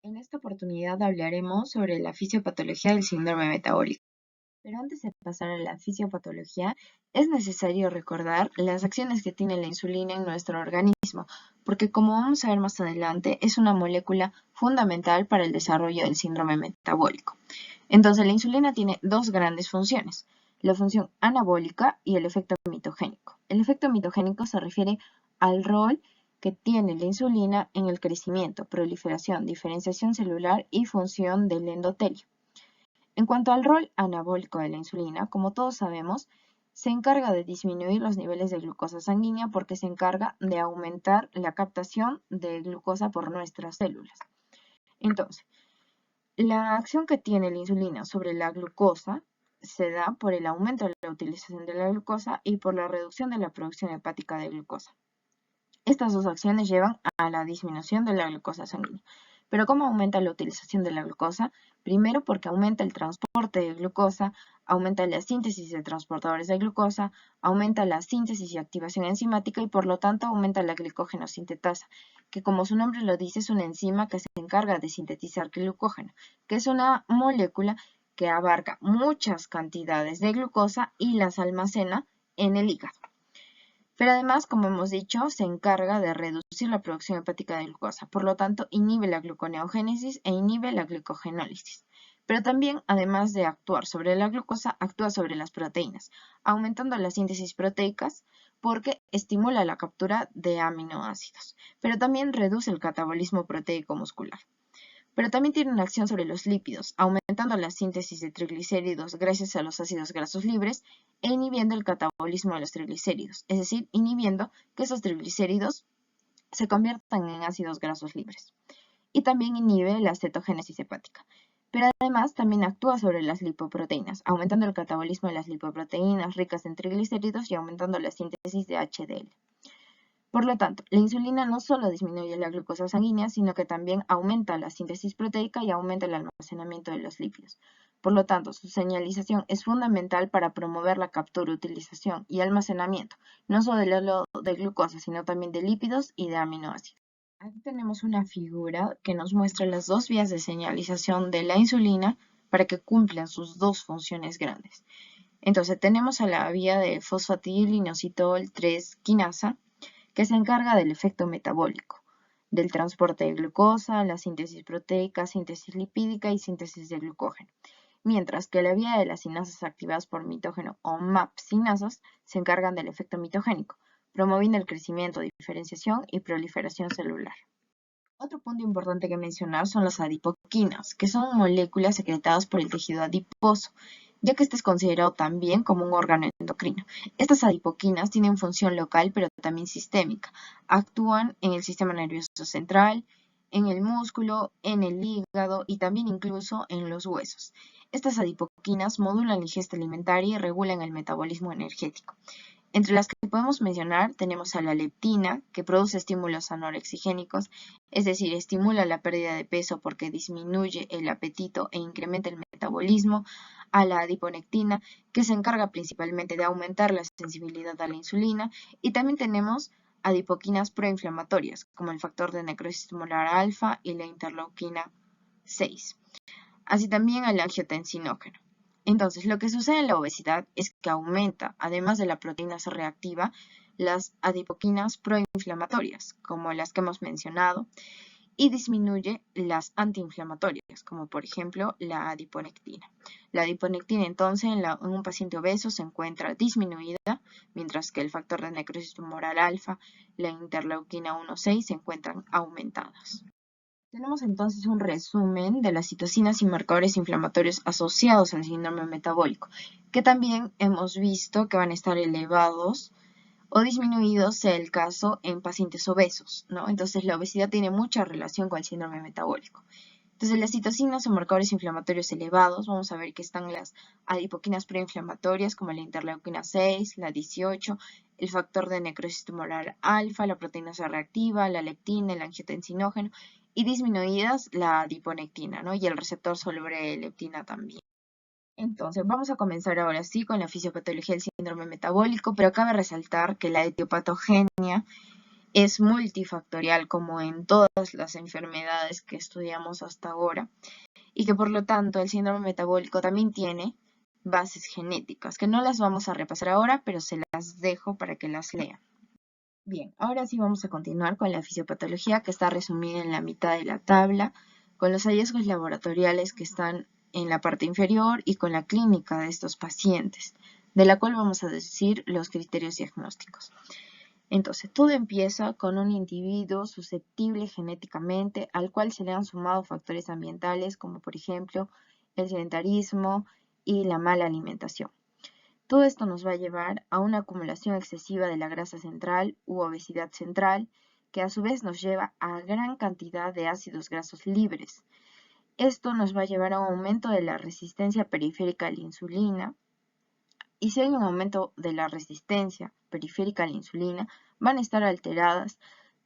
En esta oportunidad hablaremos sobre la fisiopatología del síndrome metabólico. Pero antes de pasar a la fisiopatología, es necesario recordar las acciones que tiene la insulina en nuestro organismo, porque como vamos a ver más adelante, es una molécula fundamental para el desarrollo del síndrome metabólico. Entonces, la insulina tiene dos grandes funciones, la función anabólica y el efecto mitogénico. El efecto mitogénico se refiere al rol que tiene la insulina en el crecimiento, proliferación, diferenciación celular y función del endotelio. En cuanto al rol anabólico de la insulina, como todos sabemos, se encarga de disminuir los niveles de glucosa sanguínea porque se encarga de aumentar la captación de glucosa por nuestras células. Entonces, la acción que tiene la insulina sobre la glucosa se da por el aumento de la utilización de la glucosa y por la reducción de la producción hepática de glucosa. Estas dos acciones llevan a la disminución de la glucosa sanguínea. Pero ¿cómo aumenta la utilización de la glucosa? Primero porque aumenta el transporte de glucosa, aumenta la síntesis de transportadores de glucosa, aumenta la síntesis y activación enzimática y por lo tanto aumenta la glicógeno sintetasa, que como su nombre lo dice es una enzima que se encarga de sintetizar glucógeno, que es una molécula que abarca muchas cantidades de glucosa y las almacena en el hígado. Pero además, como hemos dicho, se encarga de reducir la producción hepática de glucosa, por lo tanto, inhibe la gluconeogénesis e inhibe la glucogenólisis. Pero también, además de actuar sobre la glucosa, actúa sobre las proteínas, aumentando la síntesis proteicas porque estimula la captura de aminoácidos, pero también reduce el catabolismo proteico muscular. Pero también tiene una acción sobre los lípidos, aumentando la síntesis de triglicéridos gracias a los ácidos grasos libres e inhibiendo el catabolismo de los triglicéridos, es decir, inhibiendo que esos triglicéridos se conviertan en ácidos grasos libres. Y también inhibe la cetogénesis hepática. Pero además también actúa sobre las lipoproteínas, aumentando el catabolismo de las lipoproteínas ricas en triglicéridos y aumentando la síntesis de HDL. Por lo tanto, la insulina no solo disminuye la glucosa sanguínea, sino que también aumenta la síntesis proteica y aumenta el almacenamiento de los lípidos. Por lo tanto, su señalización es fundamental para promover la captura, utilización y almacenamiento, no solo de glucosa, sino también de lípidos y de aminoácidos. Aquí tenemos una figura que nos muestra las dos vías de señalización de la insulina para que cumplan sus dos funciones grandes. Entonces, tenemos a la vía de fosfatidilinositol 3 quinasa, que se encarga del efecto metabólico, del transporte de glucosa, la síntesis proteica, síntesis lipídica y síntesis de glucógeno. Mientras que la vía de las sinasas activadas por mitógeno o MAP sinasas se encargan del efecto mitogénico, promoviendo el crecimiento, diferenciación y proliferación celular. Otro punto importante que mencionar son las adipoquinas, que son moléculas secretadas por el tejido adiposo, ya que este es considerado también como un órgano endocrino. Estas adipoquinas tienen función local pero también sistémica. Actúan en el sistema nervioso central, en el músculo, en el hígado y también incluso en los huesos. Estas adipoquinas modulan la ingesta alimentaria y regulan el metabolismo energético. Entre las que podemos mencionar tenemos a la leptina, que produce estímulos anorexigénicos, es decir, estimula la pérdida de peso porque disminuye el apetito e incrementa el metabolismo, a la adiponectina, que se encarga principalmente de aumentar la sensibilidad a la insulina, y también tenemos adipoquinas proinflamatorias, como el factor de necrosis tumoral alfa y la interleuquina 6, así también al angiotensinógeno. Entonces, lo que sucede en la obesidad es que aumenta, además de la proteína C reactiva, las adipoquinas proinflamatorias, como las que hemos mencionado, y disminuye las antiinflamatorias, como por ejemplo la adiponectina. La adiponectina entonces en un paciente obeso se encuentra disminuida, mientras que el factor de necrosis tumoral alfa, la interleuquina 1,6 se encuentran aumentadas. Tenemos entonces un resumen de las citocinas y marcadores inflamatorios asociados al síndrome metabólico, que también hemos visto que van a estar elevados o disminuidos, sea el caso, en pacientes obesos, ¿no? Entonces la obesidad tiene mucha relación con el síndrome metabólico. Entonces las citocinas o marcadores inflamatorios elevados, vamos a ver que están las adipoquinas preinflamatorias como la interleuquina 6, la 18, el factor de necrosis tumoral alfa, la proteína C reactiva, la leptina, el angiotensinógeno, y disminuidas la adiponectina, ¿no? Y el receptor sobre leptina también. Entonces, vamos a comenzar ahora sí con la fisiopatología del síndrome metabólico, pero cabe resaltar que la etiopatogenia es multifactorial como en todas las enfermedades que estudiamos hasta ahora y que por lo tanto el síndrome metabólico también tiene bases genéticas, que no las vamos a repasar ahora, pero se las dejo para que las lean. Bien, ahora sí vamos a continuar con la fisiopatología que está resumida en la mitad de la tabla, con los hallazgos laboratoriales que están en la parte inferior y con la clínica de estos pacientes, de la cual vamos a decir los criterios diagnósticos. Entonces, todo empieza con un individuo susceptible genéticamente al cual se le han sumado factores ambientales como por ejemplo el sedentarismo y la mala alimentación. Todo esto nos va a llevar a una acumulación excesiva de la grasa central u obesidad central, que a su vez nos lleva a gran cantidad de ácidos grasos libres. Esto nos va a llevar a un aumento de la resistencia periférica a la insulina, y si hay un aumento de la resistencia periférica a la insulina, van a estar alteradas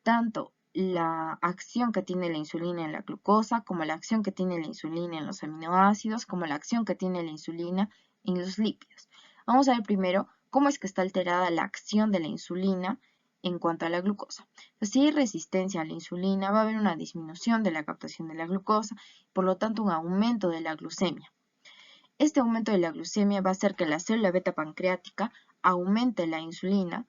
tanto la acción que tiene la insulina en la glucosa, como la acción que tiene la insulina en los aminoácidos, como la acción que tiene la insulina en los lípidos. Vamos a ver primero cómo es que está alterada la acción de la insulina en cuanto a la glucosa. Entonces, si hay resistencia a la insulina, va a haber una disminución de la captación de la glucosa, por lo tanto un aumento de la glucemia. Este aumento de la glucemia va a hacer que la célula beta pancreática aumente la insulina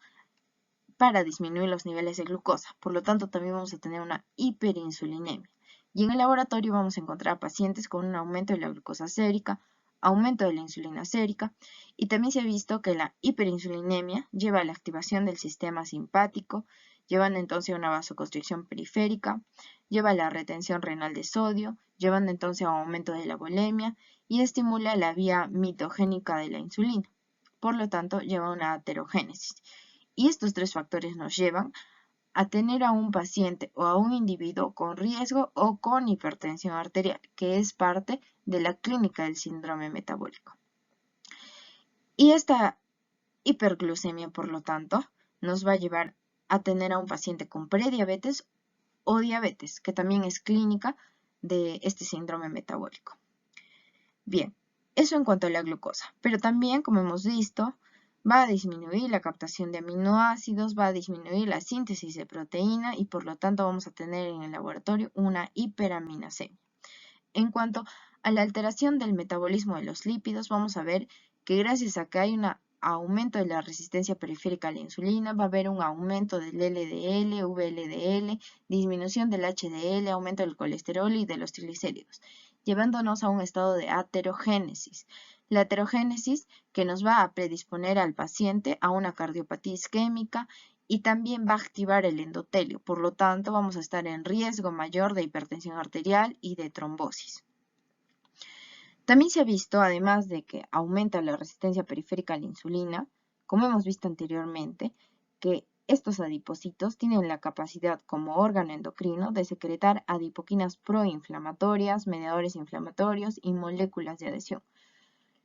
para disminuir los niveles de glucosa. Por lo tanto, también vamos a tener una hiperinsulinemia. Y en el laboratorio vamos a encontrar pacientes con un aumento de la glucosa sérica, aumento de la insulina sérica, y también se ha visto que la hiperinsulinemia lleva a la activación del sistema simpático, llevando entonces a una vasoconstricción periférica, lleva a la retención renal de sodio, llevando entonces a un aumento de la bulimia y estimula la vía mitogénica de la insulina. Por lo tanto, lleva a una aterogénesis. Y estos tres factores nos llevan a tener a un paciente o a un individuo con riesgo o con hipertensión arterial, que es parte de la clínica del síndrome metabólico. Y esta hiperglucemia, por lo tanto, nos va a llevar a tener a un paciente con prediabetes o diabetes, que también es clínica de este síndrome metabólico. Bien, eso en cuanto a la glucosa, pero también, como hemos visto, va a disminuir la captación de aminoácidos, va a disminuir la síntesis de proteína y por lo tanto vamos a tener en el laboratorio una hiperaminasemia. En cuanto a la alteración del metabolismo de los lípidos, vamos a ver que gracias a que hay un aumento de la resistencia periférica a la insulina, va a haber un aumento del LDL, VLDL, disminución del HDL, aumento del colesterol y de los triglicéridos, llevándonos a un estado de aterogénesis. La aterogénesis que nos va a predisponer al paciente a una cardiopatía isquémica y también va a activar el endotelio. Por lo tanto, vamos a estar en riesgo mayor de hipertensión arterial y de trombosis. También se ha visto, además de que aumenta la resistencia periférica a la insulina, como hemos visto anteriormente, que estos adipocitos tienen la capacidad como órgano endocrino de secretar adipoquinas proinflamatorias, mediadores inflamatorios y moléculas de adhesión,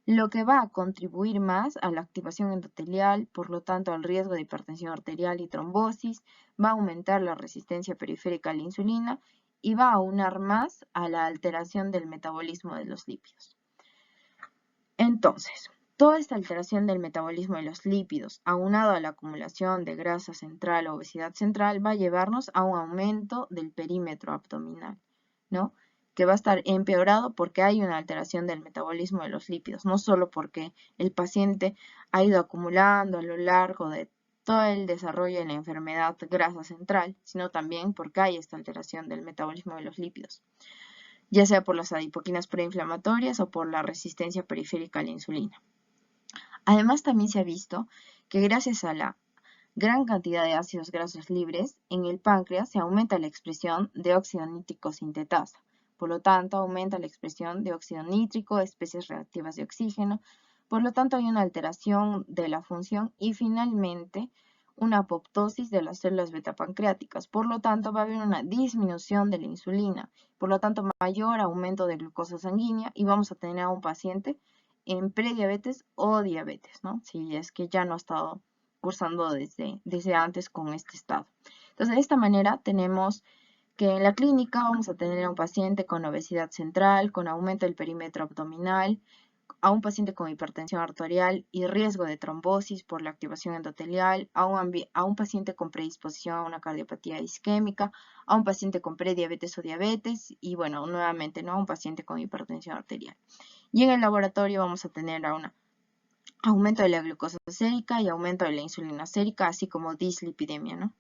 lo que va a contribuir más a la activación endotelial, por lo tanto al riesgo de hipertensión arterial y trombosis, va a aumentar la resistencia periférica a la insulina y va a aunar más a la alteración del metabolismo de los lípidos. Entonces, toda esta alteración del metabolismo de los lípidos, aunado a la acumulación de grasa central o obesidad central, va a llevarnos a un aumento del perímetro abdominal, ¿no? Que va a estar empeorado porque hay una alteración del metabolismo de los lípidos, no solo porque el paciente ha ido acumulando a lo largo de todo el desarrollo de la enfermedad grasa central, sino también porque hay esta alteración del metabolismo de los lípidos, ya sea por las adipoquinas preinflamatorias o por la resistencia periférica a la insulina. Además, también se ha visto que gracias a la gran cantidad de ácidos grasos libres, en el páncreas se aumenta la expresión de óxido nítrico sintetasa. Por lo tanto, aumenta la expresión de óxido nítrico, especies reactivas de oxígeno. Por lo tanto, hay una alteración de la función y finalmente una apoptosis de las células betapancreáticas. Por lo tanto, va a haber una disminución de la insulina. Por lo tanto, mayor aumento de glucosa sanguínea y vamos a tener a un paciente en prediabetes o diabetes, ¿no? Si es que ya no ha estado cursando desde antes con este estado. Entonces, de esta manera tenemos que en la clínica vamos a tener a un paciente con obesidad central, con aumento del perímetro abdominal, a un paciente con hipertensión arterial y riesgo de trombosis por la activación endotelial, a un paciente con predisposición a una cardiopatía isquémica, a un paciente con prediabetes o diabetes y bueno, nuevamente, ¿no? A un paciente con hipertensión arterial. Y en el laboratorio vamos a tener a un aumento de la glucosa sérica y aumento de la insulina sérica, así como dislipidemia, ¿no?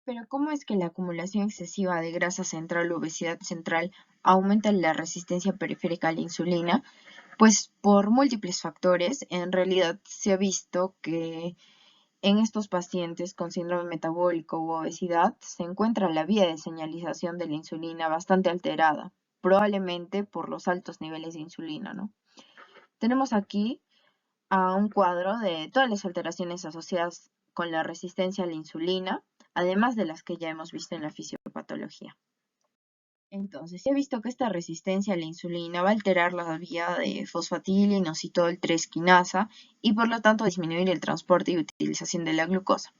Pero ¿cómo es que la acumulación excesiva de grasa central o obesidad central aumenta la resistencia periférica a la insulina? Pues por múltiples factores, en realidad se ha visto que en estos pacientes con síndrome metabólico u obesidad se encuentra la vía de señalización de la insulina bastante alterada, probablemente por los altos niveles de insulina, ¿no? Tenemos aquí a un cuadro de todas las alteraciones asociadas con la resistencia a la insulina, además de las que ya hemos visto en la fisiopatología. Entonces, se ha visto que esta resistencia a la insulina va a alterar la vía de fosfatidilinositol 3 quinasa y por lo tanto disminuir el transporte y utilización de la glucosa.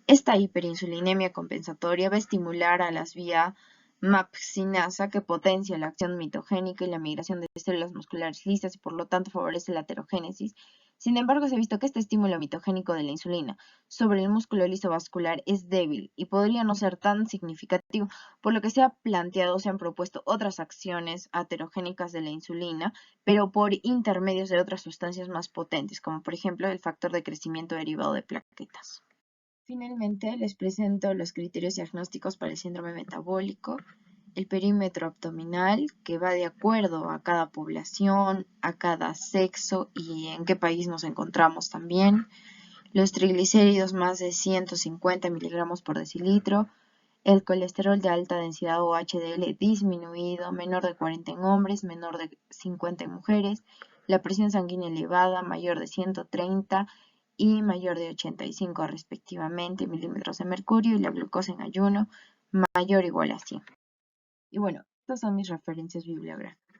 Esta hiperinsulinemia compensatoria va a estimular a las vías MAP-cinasa que potencia la acción mitogénica y la migración de células musculares lisas y por lo tanto favorece la aterogénesis. Sin embargo, se ha visto que este estímulo mitogénico de la insulina sobre el músculo liso vascular es débil y podría no ser tan significativo, por lo que se han propuesto otras acciones aterogénicas de la insulina, pero por intermedios de otras sustancias más potentes, como por ejemplo el factor de crecimiento derivado de plaquetas. Finalmente, les presento los criterios diagnósticos para el síndrome metabólico, el perímetro abdominal, que va de acuerdo a cada población, a cada sexo y en qué país nos encontramos también, los triglicéridos más de 150 miligramos por decilitro, el colesterol de alta densidad o HDL disminuido, menor de 40 en hombres, menor de 50 en mujeres, la presión sanguínea elevada, mayor de 130 y mayor de 85 respectivamente milímetros de mercurio y la glucosa en ayuno mayor o igual a 100. Y bueno, estas son mis referencias bibliográficas.